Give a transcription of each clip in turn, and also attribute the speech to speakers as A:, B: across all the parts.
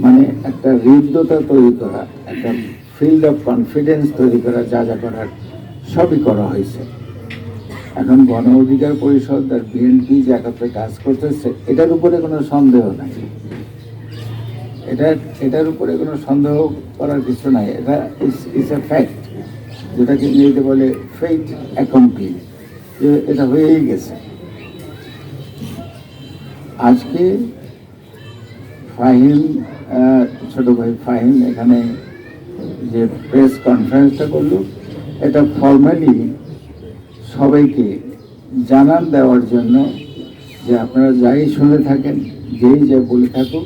A: মানে একটা হৃদ্যতা তৈরি করা, একটা ফিল্ড অফ কনফিডেন্স তৈরি করা, যা যা করার সবই করা হয়েছে। এখন গণ অধিকার পরিষদ আর বিএনপি যে একত্রে কাজ করতেছে, এটার উপরে কোনো সন্দেহ নাই। এটার উপরে কোনো সন্দেহ করার কিছু নাই। এটা ইটস এ ফ্যাক্ট, যেটাকে ইংরেজিতে বলে ফেট অ্যাকমপ্লি, যে এটা হয়েই গেছে। আজকে ফাহিম, ছোট ভাই ফাহিম এখানে যে প্রেস কনফারেন্সটা করলো, এটা ফর্মালি সবাইকে জানান দেওয়ার জন্য যে আপনারা যাই শুনে থাকেন, যেই যা বলে থাকুক,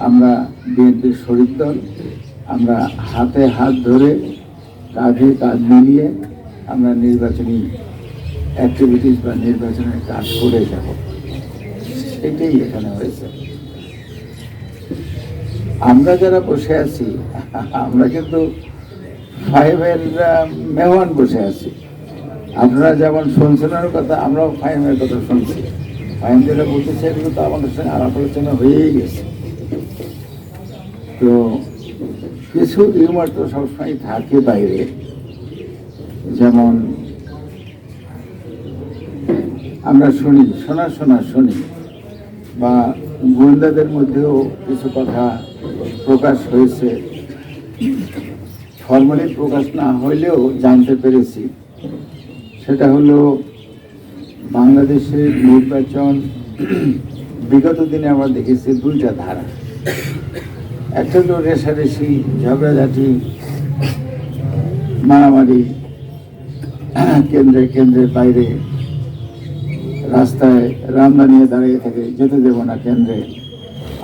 A: আমরা বিএনপির শরিক দল, আমরা হাতে হাত ধরে কাঁধে কাঁধ মিলিয়ে আমরা নির্বাচনী অ্যাক্টিভিটিস বা নির্বাচনের কাজ করে যাব। এটাই এখানে হয়েছে। আমরা যারা বসে আছি, আমরা কিন্তু ফাইভের মেহমান বসে আছি। আপনারা যেমন শুনছেন কথা, আমরাও ফাইমের কথা শুনছি। ফাইম যেটা বলতেছে এগুলো তো আমাদের সঙ্গে আলাপ আলোচনা হয়েই গেছে। তো কিছু রিউমার তো সবসময় থাকে বাইরে, যেমন আমরা শুনি বা গোয়েন্দাদের মধ্যেও কিছু কথা প্রকাশ হয়েছে, ফর্মালি প্রকাশ না হইলেও জানতে পেরেছি। সেটা হলো বাংলাদেশের নির্বাচন বিগত দিনে আমরা দেখেছি দুইটা ধারা। একটা হলো রেশারেশি, ঝগড়াঝাটি, মারামারি, কেন্দ্রের বাইরে রাস্তায় রান্না নিয়ে দাঁড়িয়ে থাকে, যেতে দেব না কেন্দ্রে,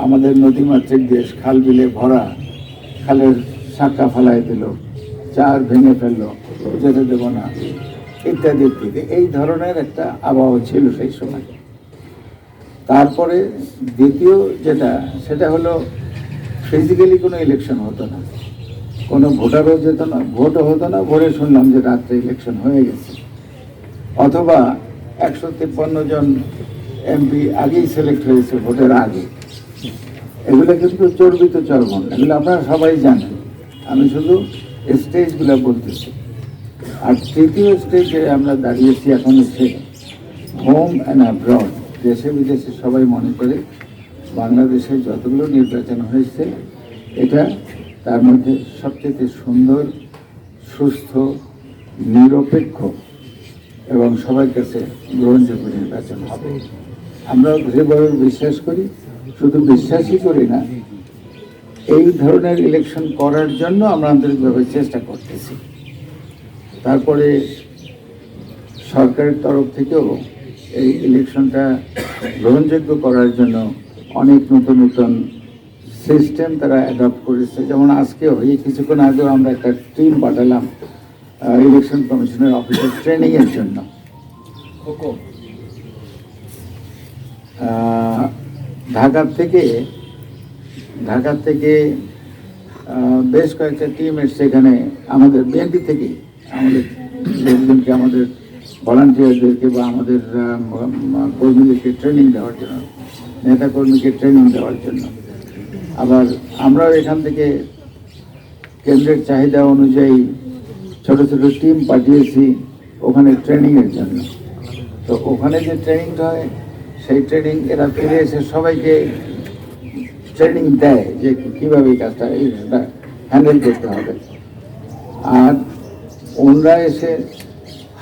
A: আমাদের নদীমাতৃক দেশ, খাল বিলে ভরা, খালের শাখা ফালাই দিল, চার ভেঙে ফেললো, যেতে দেব না, ইত্যাদি ইত্যাদি। এই ধরনের একটা আবহাওয়া ছিল সেই সময়। তারপরে দ্বিতীয় সেটা হলো ফিজিক্যালি কোনো ইলেকশন হতো না, কোনো ভোটারও যেত না, ভোটও হতো না। ভোরে শুনলাম যে রাত্রে ইলেকশন হয়ে গেছে, অথবা 153 জন এমপি আগেই সিলেক্ট হয়েছে ভোটের আগে। এগুলো কিন্তু চর্বিত চর্বণ, এগুলো আপনারা সবাই জানেন। আমি শুধু স্টেজগুলো বলতেছি। আর তৃতীয় স্টেজে আমরা দাঁড়িয়েছি এখন হচ্ছে হোম অ্যান্ড অ্যাব্রড, দেশে বিদেশে সবাই মনে করে বাংলাদেশে যতগুলো নির্বাচন হয়েছে, এটা তার মধ্যে সবচেয়ে সুন্দর, সুস্থ, নিরপেক্ষ এবং সবার কাছে গ্রহণযোগ্য নির্বাচন হবে। আমরা দৃঢ়ভাবে বিশ্বাস করি, শুধু বিশ্বাসই করি না, এই ধরনের ইলেকশন করার জন্য আমরা আন্তরিকভাবে চেষ্টা করতেছি। তারপরে সরকারের তরফ থেকেও এই ইলেকশনটা গ্রহণযোগ্য করার জন্য অনেক নতুন সিস্টেম তারা অ্যাডপ্ট করেছে। যেমন আজকেও কিছুক্ষণ আগেও আমরা একটা টিম পাঠালাম ইলেকশন কমিশনের অফিসের ট্রেনিংয়ের জন্য। ঢাকা থেকে বেশ কয়েকটা টিম এসছে এখানে, আমাদের বিএনপি থেকেই আমাদের ভলান্টিয়ারদেরকে বা আমাদের কর্মীদেরকে ট্রেনিং দেওয়ার জন্য, নেতা কর্মীকে ট্রেনিং দেওয়ার জন্য। আবার আমরাও এখান থেকে কেন্দ্রের চাহিদা অনুযায়ী ছোট ছোট টিম পাঠিয়েছি ওখানে ট্রেনিংয়ের জন্য। তো ওখানে যে ট্রেনিংটা হয়, সেই ট্রেনিং এরা ফিরে এসে সবাইকে ট্রেনিং দেয় যে কীভাবে এই কাজটা হ্যান্ডেল করতে হবে। আর ওনরা এসে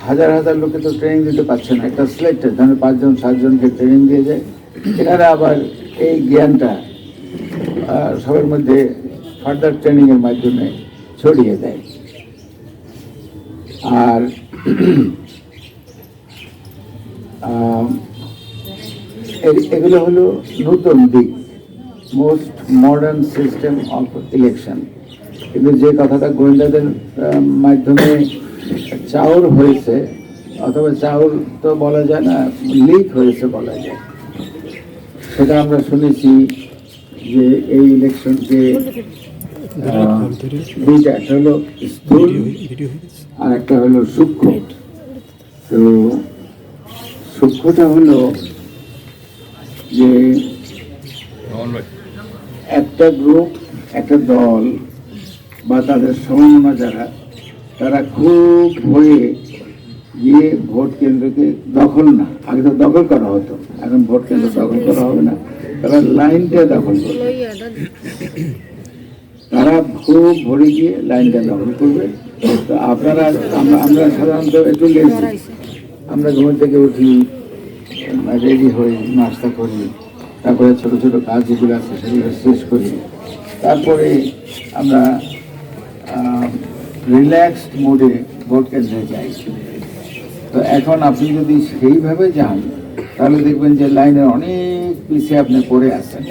A: হাজার হাজার লোকে তো ট্রেনিং দিতে পারছে না, একটা সিলেক্টেড ধরনের 5 জন 7 জনকে ট্রেনিং দিয়ে যায়। এনারা আবার এই জ্ঞানটা সবার মধ্যে ফার্দার ট্রেনিংয়ের মাধ্যমে ছড়িয়ে দেয়। আর এগুলো হলো নতুন দিক, most modern system of election. কিন্তু যে কথাটা গোয়েন্দাদের মাধ্যমে চাউর হয়েছে, অথবা চাউর তো বলা যায় না, লিক হয়েছে বলা যায়, সেটা আমরা শুনেছি যে এই ইলেকশনকে দুইটা, একটা হলো স্থূল আর একটা হলো সূক্ষ্ম। তো সূক্ষ্মটা হলো যে একটা একটা গ্রুপ, একটা দল বা তাদের সমন্বয় যারা, তারা খুব ভয়ে গিয়ে ভোট কেন্দ্রকে দখল না, আগে তো দখল করা হতো, এখন ভোট কেন্দ্র দখল করা হবে না, তারা লাইনটা দখল করবে। তারা খুব ভরে গিয়ে লাইনটা দখল করবে। তো আপনারা, আমরা সাধারণত একটু লেজি, আমরা ঘুম থেকে উঠি, রেডি হই, নাস্তা করি, তারপরে ছোট ছোট কাজ যেগুলো আছে সেগুলো শেষ করি, তারপরে আমরা রিল্যাক্সড মোডে ভোট কেন্দ্রে যাই। তো এখন আপনি যদি সেইভাবে যান তাহলে দেখবেন যে লাইনের অনেক পিছিয়ে আপনি পড়ে আছেন।